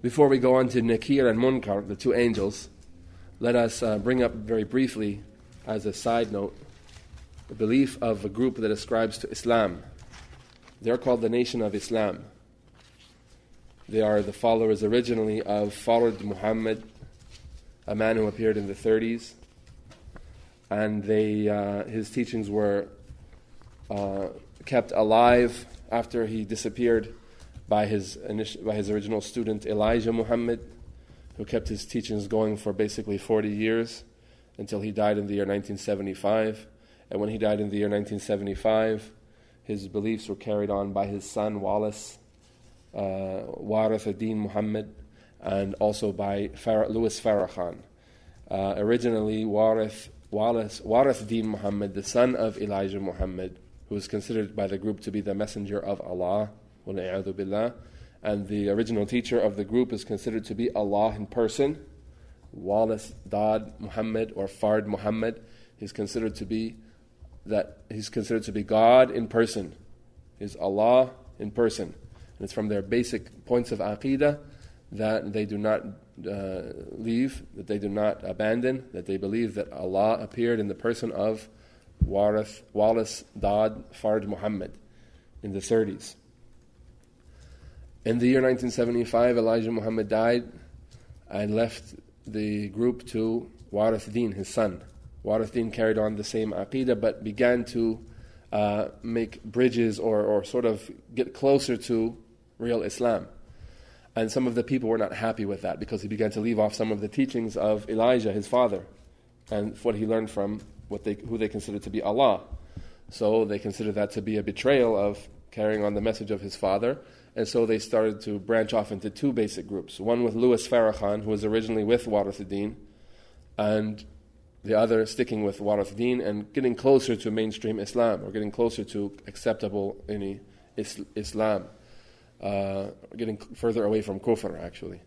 Before we go on to Nakir and Munkar, the two angels, let us bring up very briefly, as a side note, the belief of a group that ascribes to Islam. They're called the Nation of Islam. They are the followers originally of Fard Muhammad, a man who appeared in the 30s, and his teachings were kept alive after he disappeared by his original student Elijah Muhammad, who kept his teachings going for basically 40 years until he died in the year 1975. And when he died in the year 1975, his beliefs were carried on by his son Wallace, Warith ad-Din Muhammad, and also by Louis Farrakhan. Originally, Warith ad-Din Muhammad, the son of Elijah Muhammad, who was considered by the group to be the messenger of Allah, and the original teacher of the group is considered to be Allah in person. Wallace Dad Muhammad or Fard Muhammad, he's considered to be God in person. He's Allah in person. And it's from their basic points of aqidah that they do not leave, that they do not abandon, that they believe that Allah appeared in the person of Wallace Dad Fard Muhammad in the 30s. In the year 1975, Elijah Muhammad died and left the group to Warith ad-Din, his son. Warith ad-Din carried on the same aqidah, but began to make bridges or sort of get closer to real Islam. And some of the people were not happy with that because he began to leave off some of the teachings of Elijah, his father, and what he learned from who they considered to be Allah. So they considered that to be a betrayal of carrying on the message of his father. And so they started to branch off into two basic groups. One with Louis Farrakhan, who was originally with Warith ad-Din, and the other sticking with Warith ad-Din and getting closer to mainstream Islam, or getting closer to acceptable Islam, getting further away from kufr, actually.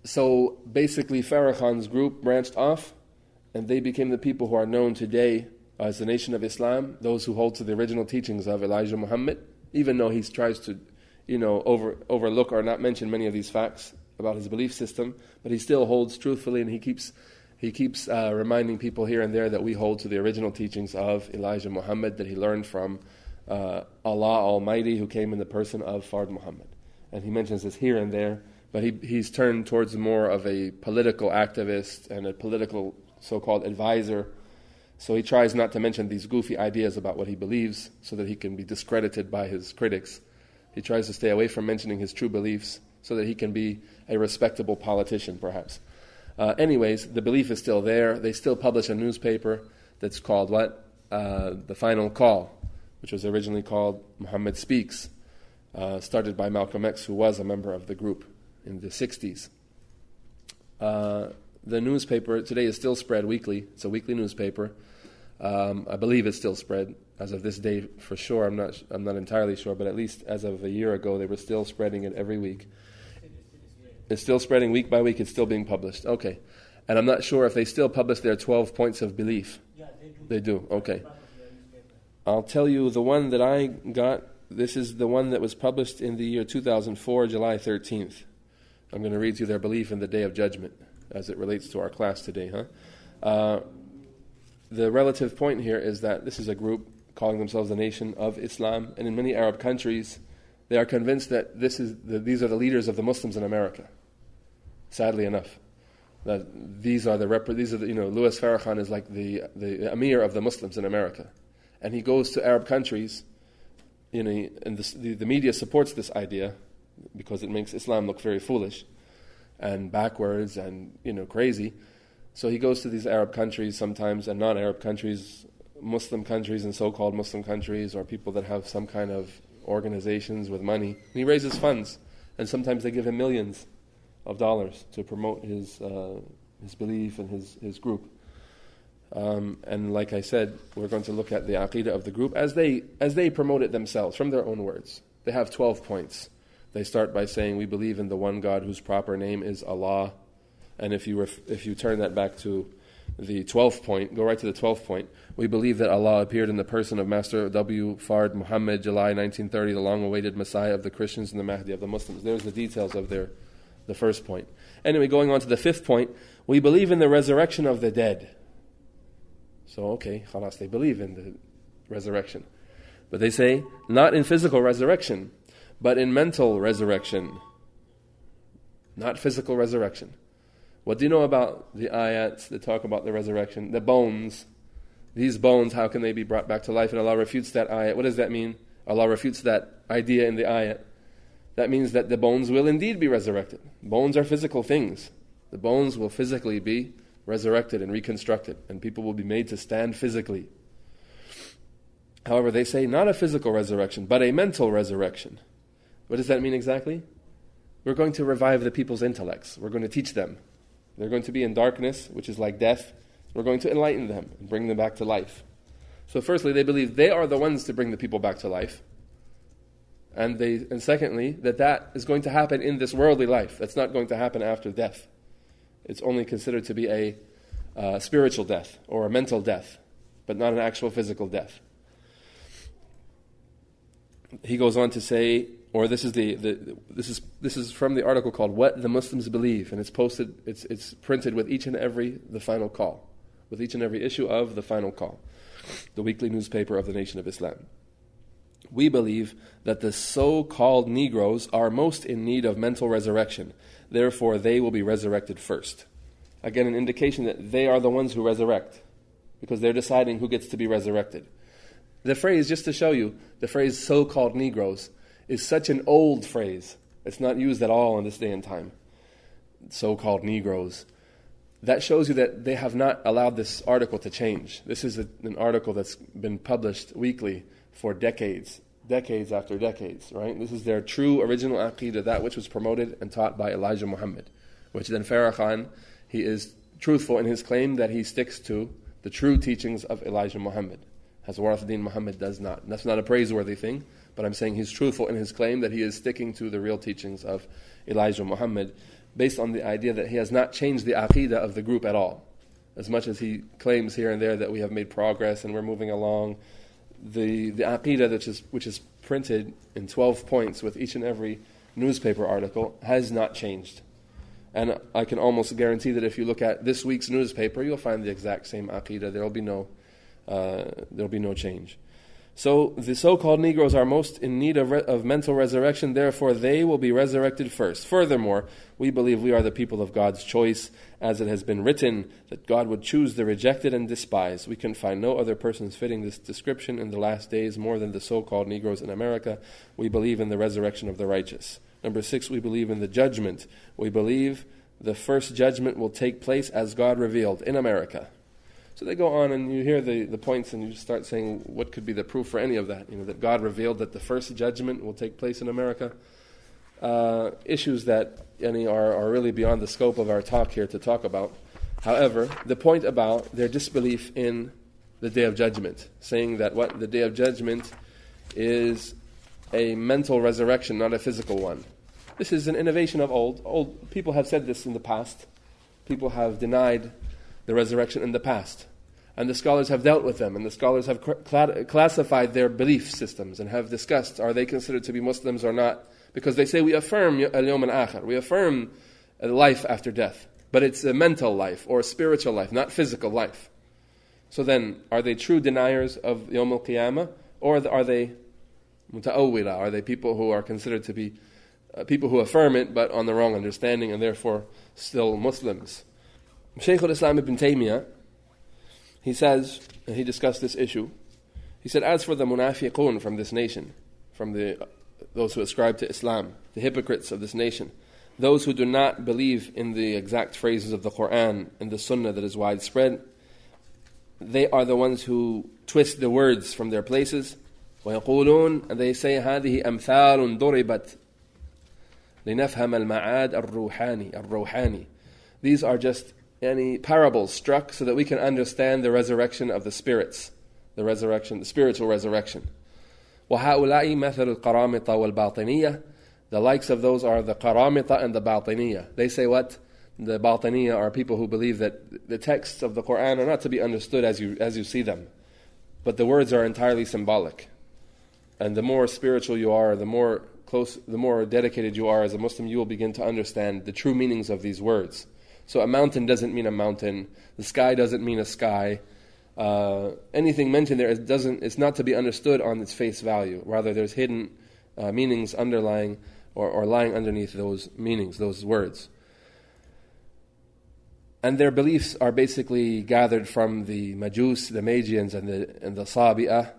So basically Farrakhan's group branched off, and they became the people who are known today as the Nation of Islam, those who hold to the original teachings of Elijah Muhammad, even though he tries to, overlook or not mention many of these facts about his belief system, but he still holds truthfully, and he keeps reminding people here and there that we hold to the original teachings of Elijah Muhammad that he learned from Allah Almighty, who came in the person of Fard Muhammad. And he mentions this here and there, but he's turned towards more of a political activist and a political so-called advisor. So he tries not to mention these goofy ideas about what he believes so that he can be discredited by his critics. He tries to stay away from mentioning his true beliefs so that he can be a respectable politician, perhaps. Anyways, the belief is still there. They still publish a newspaper that's called The Final Call, which was originally called Muhammad Speaks, started by Malcolm X, who was a member of the group in the 60s. The newspaper today is still spread weekly. It's a weekly newspaper. I believe it's still spread as of this day for sure. I'm not entirely sure, but at least as of a year ago, they were still spreading it every week. It's still spreading week by week. It's still being published. Okay. And I'm not sure if they still publish their 12 points of belief. Yeah, they do. They do. Okay. I'll tell you the one that I got. This is the one that was published in the year 2004, July 13th. I'm going to read you their belief in the Day of Judgment as it relates to our class today. The relative point here is that this is a group calling themselves the Nation of Islam, and in many Arab countries, they are convinced that these are the leaders of the Muslims in America. Sadly enough, that these are Louis Farrakhan is like the Amir of the Muslims in America, and he goes to Arab countries, and the media supports this idea because it makes Islam look very foolish and backwards and crazy. So he goes to these Arab countries sometimes, and non-Arab countries, Muslim countries and so-called Muslim countries, or people that have some kind of organizations with money. And he raises funds, and sometimes they give him millions of dollars to promote his belief and his group. And like I said, we're going to look at the aqidah of the group as they promote it themselves, from their own words. They have 12 points. They start by saying, we believe in the one God whose proper name is Allah. And if you turn that back to the 12th point, go right to the 12th point. We believe that Allah appeared in the person of Master W. Fard Muhammad, July 1930, the long-awaited Messiah of the Christians and the Mahdi of the Muslims. There's the details of the first point. Anyway, going on to the 5th point, we believe in the resurrection of the dead. So, okay, khalas, they believe in the resurrection. But they say, not in physical resurrection, but in mental resurrection. Not physical resurrection. What do you know about the ayats that talk about the resurrection? The bones. These bones, how can they be brought back to life? And Allah refutes that ayat. What does that mean? Allah refutes that idea in the ayat. That means that the bones will indeed be resurrected. Bones are physical things. The bones will physically be resurrected and reconstructed, and people will be made to stand physically. However, they say not a physical resurrection, but a mental resurrection. What does that mean exactly? We're going to revive the people's intellects. We're going to teach them. They're going to be in darkness, which is like death. We're going to enlighten them and bring them back to life. So firstly, they believe they are the ones to bring the people back to life. And secondly, that is going to happen in this worldly life. That's not going to happen after death. It's only considered to be a spiritual death or a mental death, but not an actual physical death. He goes on to say, or this is from the article called "What the Muslims Believe," and it's posted. It's printed with each and every the final call, with each and every issue of the final call, the weekly newspaper of the Nation of Islam. We believe that the so-called Negroes are most in need of mental resurrection. Therefore, they will be resurrected first. Again, an indication that they are the ones who resurrect, because they're deciding who gets to be resurrected. The phrase, just to show you, the phrase so-called Negroes is such an old phrase. It's not used at all in this day and time. So-called Negroes. That shows you that they have not allowed this article to change. This is an article that's been published weekly for decades after decades, right? This is their true original aqidah, that which was promoted and taught by Elijah Muhammad, which then Farah Khan, he is truthful in his claim that he sticks to the true teachings of Elijah Muhammad, as Warathuddin Muhammad does not. And that's not a praiseworthy thing, but I'm saying he's truthful in his claim that he is sticking to the real teachings of Elijah Muhammad, based on the idea that he has not changed the aqidah of the group at all. As much as he claims here and there that we have made progress and we're moving along, the aqidah which is printed in 12 points with each and every newspaper article has not changed. And I can almost guarantee that if you look at this week's newspaper, you'll find the exact same aqidah. There'll be no change. So the so-called Negroes are most in need of mental resurrection, therefore they will be resurrected first. Furthermore, we believe we are the people of God's choice, as it has been written that God would choose the rejected and despised. We can find no other persons fitting this description in the last days more than the so-called Negroes in America. We believe in the resurrection of the righteous. Number 6, we believe in the judgment. We believe the first judgment will take place as God revealed in America. So they go on and you hear the points and you start saying, what could be the proof for any of that? That God revealed that the first judgment will take place in America. Issues that are really beyond the scope of our talk here to talk about. However, the point about their disbelief in the Day of Judgment, saying that the Day of Judgment is a mental resurrection, not a physical one. This is an innovation of old people have said this in the past. People have denied the resurrection in the past. And the scholars have dealt with them, and the scholars have classified their belief systems and have discussed, are they considered to be Muslims or not? Because they say we affirm al-yawm al-akhir, we affirm a life after death, but it's a mental life or a spiritual life, not physical life. So then, are they true deniers of Yawm al-Qiyamah, or are they muta'awwila? Are they people who are considered to be people who affirm it but on the wrong understanding and therefore still Muslims? Shaykh al-Islam ibn Taymiyyah, he says, and he discussed this issue, he said, as for the munafiqun from this nation, from those who ascribe to Islam, the hypocrites of this nation, those who do not believe in the exact phrases of the Quran and the Sunnah that is widespread, they are the ones who twist the words from their places, وَيَقُولُونَ, and they say, هَذِهِ أَمْثَالٌ ضُرِبَتْ لِنَفْهَمَ الْمَعَادِ الرُّوحَانِ. These are just parables struck so that we can understand the resurrection of the spirits, the spiritual resurrection. وَهَؤُلَاءِ مَثَلُ الْقَرَامِطَ وَالْبَاطِنِيَّةِ. The likes of those are the qaramita and the batiniyah. They say what? The Batiniya are people who believe that the texts of the Quran are not to be understood as you see them, but the words are entirely symbolic. And the more spiritual you are, the more dedicated you are as a Muslim, you will begin to understand the true meanings of these words. So a mountain doesn't mean a mountain. The sky doesn't mean a sky. Anything mentioned there it's not to be understood on its face value. Rather, there's hidden meanings underlying or lying underneath those meanings, those words. And their beliefs are basically gathered from the Majus, the Magians, and the Sabi'ah.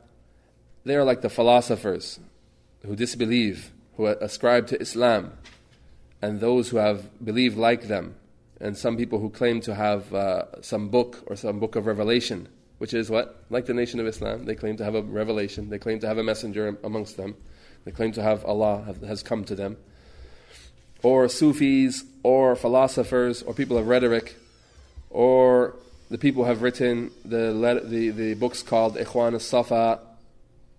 They are like the philosophers who disbelieve, who ascribe to Islam, and those who have believed like them, and some people who claim to have some book or some book of revelation, which is what? Like the Nation of Islam, they claim to have a revelation, they claim to have a messenger amongst them, they claim to have Allah has come to them. Or Sufis, or philosophers, or people of rhetoric, or the people who have written the books called Ikhwan al-Safa,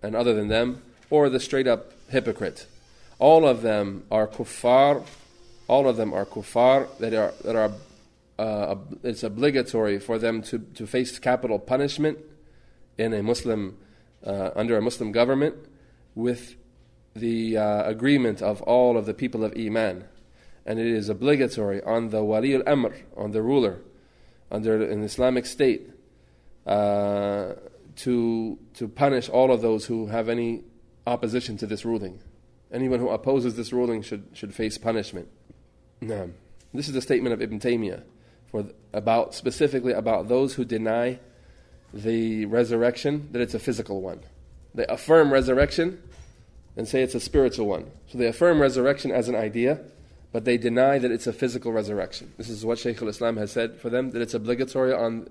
and other than them, or the straight up hypocrite. All of them are kuffar. All of them are kuffar it's obligatory for them to face capital punishment in a Muslim under a Muslim government with the agreement of all of the people of Iman. And it is obligatory on the wali al-amr, on the ruler under an Islamic state, to punish all of those who have any opposition to this ruling. Anyone who opposes this ruling should face punishment. Now, this is the statement of Ibn Taymiyyah specifically about those who deny the resurrection, that it's a physical one. They affirm resurrection and say it's a spiritual one. So they affirm resurrection as an idea, but they deny that it's a physical resurrection. This is what Shaykh al-Islam has said for them, that it's obligatory on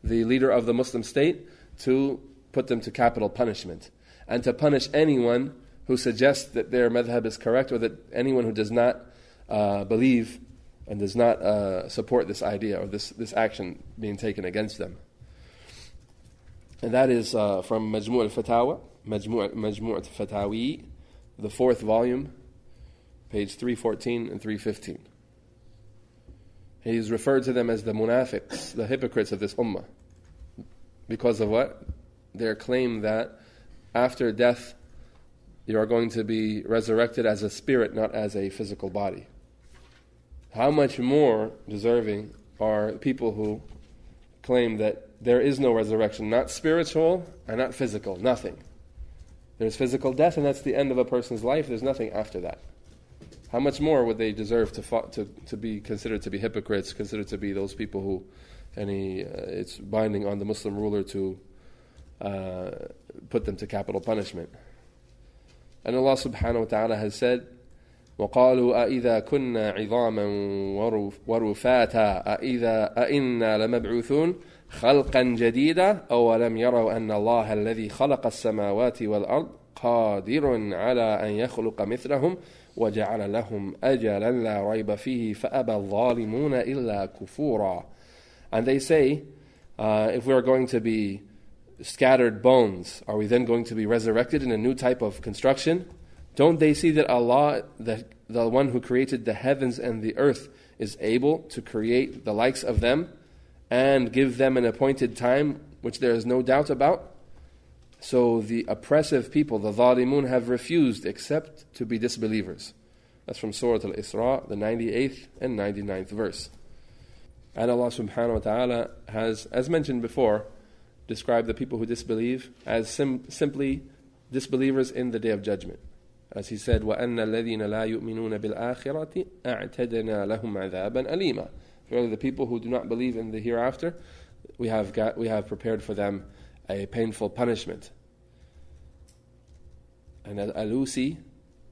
the leader of the Muslim state to put them to capital punishment, and to punish anyone who suggests that their madhab is correct, or that anyone who does not believe and does not support this idea or this action being taken against them. And that is from Majmu' al-Fatawa, Majmu' al-Fatawi, the 4th volume, page 314 and 315. He's referred to them as the munafiqs, the hypocrites of this ummah. Because of what? Their claim that after death you are going to be resurrected as a spirit, not as a physical body. How much more deserving are people who claim that there is no resurrection, not spiritual and not physical, nothing. There's physical death, and that's the end of a person's life. There's nothing after that. How much more would they deserve to be considered to be hypocrites, considered to be those people who it's binding on the Muslim ruler to put them to capital punishment. And Allah subhanahu wa ta'ala has said, وَقَالُوا أَإِذَا كُنَّا عِظَامًا وَرُفَاتًا أَإِنَّا لَمَبْعُوثُونَ خَلْقًا جَدِيدًا أَوَلَمْ يَرَوْا أَنَّ اللَّهَ الَّذِي خَلَقَ السَّمَاوَاتِ وَالْأَرْضِ قَادِرٌ عَلَىٰ أَنْ يَخْلُقَ مِثْلَهُمْ وَجَعَلَ لَهُمْ أَجَلًا لَا رَيْبَ فِيهِ فَأَبَى الظَّالِمُونَ إِلَّا كُفُورًا. And they say, if we are going to be scattered bones, are we then going to be resurrected in a new type of construction? Don't they see that Allah, the one who created the heavens and the earth, is able to create the likes of them and give them an appointed time, which there is no doubt about? So the oppressive people, the Zalimun, have refused except to be disbelievers. That's from Surah Al-Isra, the 98th and 99th verse. And Allah subhanahu wa ta'ala has, as mentioned before, described the people who disbelieve as simply disbelievers in the Day of Judgment. As He said, وَأَنَّ الَّذِينَ لَا يُؤْمِنُونَ بِالْآخِرَةِ أَعْتَدْنَا لَهُمْ عَذَابًا أَلِيمًا. Verily, the people who do not believe in the hereafter, we have prepared for them a painful punishment. And Al-Alusi,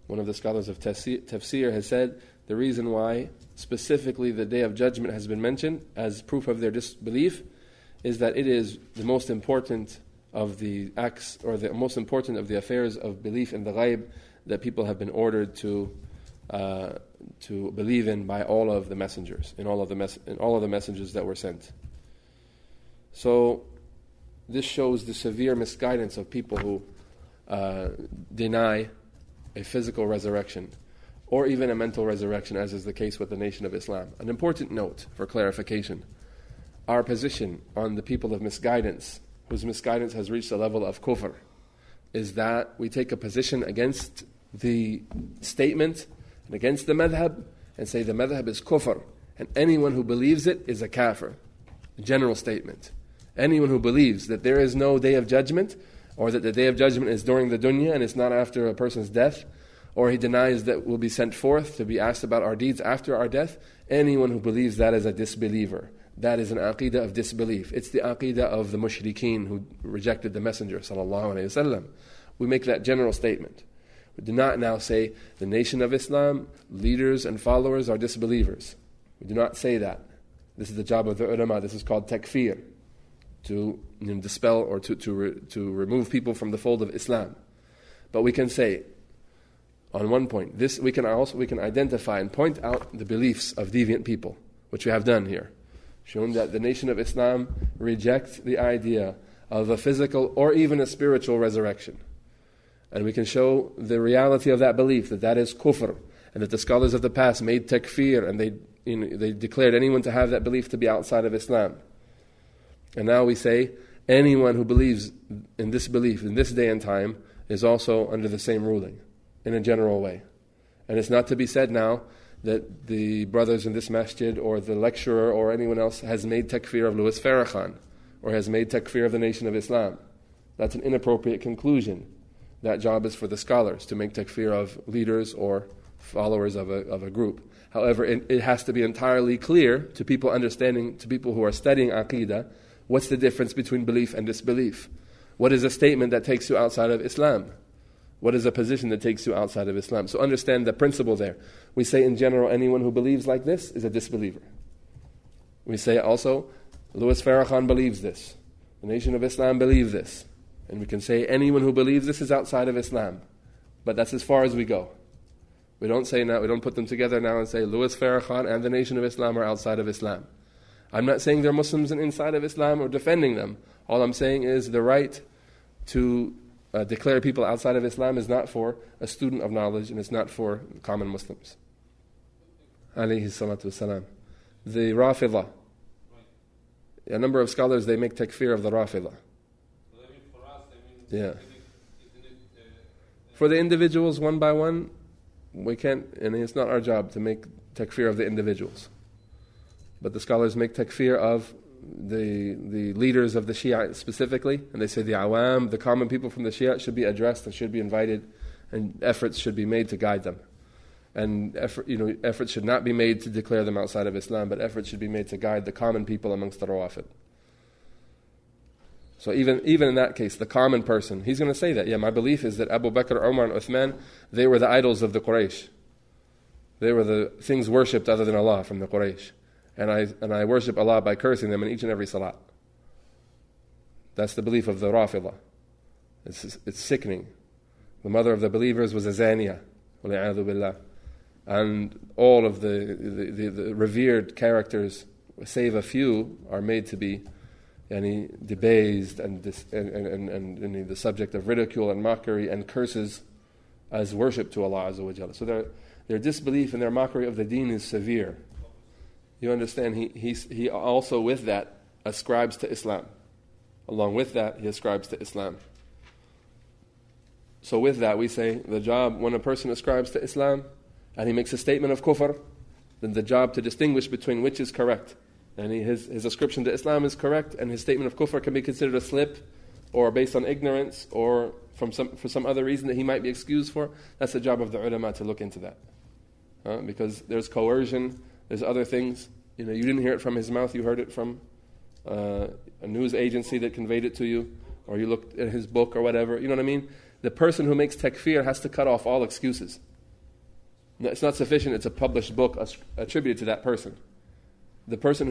one of the scholars of Tafsir, has said the reason why specifically the Day of Judgment has been mentioned as proof of their disbelief is that it is the most important of the acts, or the most important of the affairs of belief in the ghaib that people have been ordered to believe in by all of the messengers, in all of the messengers that were sent. So this shows the severe misguidance of people who deny a physical resurrection, or even a mental resurrection, as is the case with the Nation of Islam. An important note for clarification: our position on the people of misguidance, whose misguidance has reached a level of kufr, is that we take a position against the statement and against the madhab and say the madhab is kufr, and anyone who believes it is a kafir. A general statement. Anyone who believes that there is no day of judgment, or that the day of judgment is during the dunya and it's not after a person's death, or he denies that we'll be sent forth to be asked about our deeds after our death, anyone who believes that is a disbeliever. That is an aqeedah of disbelief. It's the aqeedah of the mushrikeen who rejected the Messenger sallallahu alaihi wasallam. We make that general statement. We do not now say the Nation of Islam, leaders and followers are disbelievers. We do not say that. This is the job of the ulama. This is called takfir, to dispel or to remove people from the fold of Islam. But we can say, on one point, this we can identify and point out the beliefs of deviant people, which we have done here, shown that the Nation of Islam rejects the idea of a physical or even a spiritual resurrection. And we can show the reality of that belief, that is kufr, and that the scholars of the past made takfir, and they declared anyone to have that belief to be outside of Islam. And now we say, anyone who believes in this belief in this day and time is also under the same ruling, in a general way. And it's not to be said now that the brothers in this masjid or the lecturer or anyone else has made takfir of Louis Farrakhan or has made takfir of the Nation of Islam. That's an inappropriate conclusion. That job is for the scholars to make takfir of leaders or followers of a group. However, it has to be entirely clear to people to people who are studying aqeedah, what's the difference between belief and disbelief? What is a statement that takes you outside of Islam? What is a position that takes you outside of Islam? So understand the principle there. We say in general, anyone who believes like this is a disbeliever. We say also, Louis Farrakhan believes this. The Nation of Islam believes this. And we can say anyone who believes this is outside of Islam. But that's as far as we go. We don't say now, we don't put them together now and say Louis Farrakhan and the Nation of Islam are outside of Islam. I'm not saying they're Muslims and inside of Islam or defending them. All I'm saying is the right to declare people outside of Islam is not for a student of knowledge, and it's not for common Muslims. Alayhi salatu wasalam. The Rafidah. A number of scholars, they make takfir of the Rafidah. Yeah. For the individuals, one by one, we can't, and it's not our job to make takfir of the individuals. But the scholars make takfir of the leaders of the Shia specifically, and they say the awam, the common people from the Shia, should be addressed and should be invited, and efforts should be made to guide them. And efforts should not be made to declare them outside of Islam, but efforts should be made to guide the common people amongst the Rawafid. So even in that case, the common person, he's going to say that, yeah, my belief is that Abu Bakr, Umar, and Uthman, they were the idols of the Quraysh. They were the things worshipped other than Allah from the Quraysh. And I worship Allah by cursing them in each and every salat. That's the belief of the Rafidah. It's sickening. The mother of the believers was a zaniya, wal-'iyadhu billah. And all of the revered characters, save a few, are made to be debased and the subject of ridicule and mockery and curses as worship to Allah Azza wa Jalla. So their disbelief and their mockery of the deen is severe. You understand, he also with that ascribes to Islam. Along with that, he ascribes to Islam. So with that, we say the job, when a person ascribes to Islam and he makes a statement of kufr, then the job to distinguish between which is correct. And his ascription to Islam is correct, and his statement of kufr can be considered a slip, or based on ignorance, or for some other reason that he might be excused for. That's the job of the ulama to look into that. Because there's coercion, there's other things. You didn't hear it from his mouth, you heard it from a news agency that conveyed it to you, or you looked at his book or whatever. You know what I mean? The person who makes takfir has to cut off all excuses. It's not sufficient, it's a published book attributed to that person. The person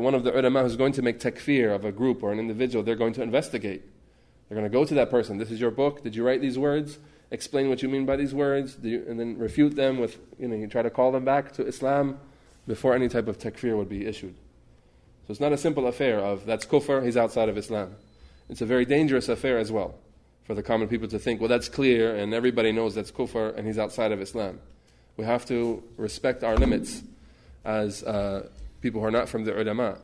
one of the ulama who's going to make takfir of a group or an individual, they're going to investigate. They're going to go to that person. This is your book. Did you write these words? Explain what you mean by these words. And then refute them with, you try to call them back to Islam before any type of takfir would be issued. So it's not a simple affair of, that's kufr, he's outside of Islam. It's a very dangerous affair as well, for the common people to think, well, that's clear, and everybody knows that's kufr, and he's outside of Islam. We have to respect our limits as people who are not from the ulama.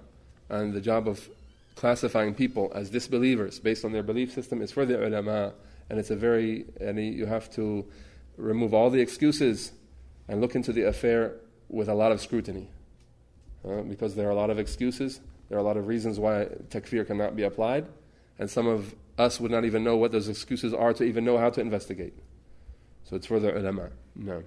And the job of classifying people as disbelievers based on their belief system is for the ulama. And you have to remove all the excuses and look into the affair with a lot of scrutiny. Because there are a lot of excuses, there are a lot of reasons why takfir cannot be applied, and some of us would not even know what those excuses are to even know how to investigate. So it's for the ulama. No.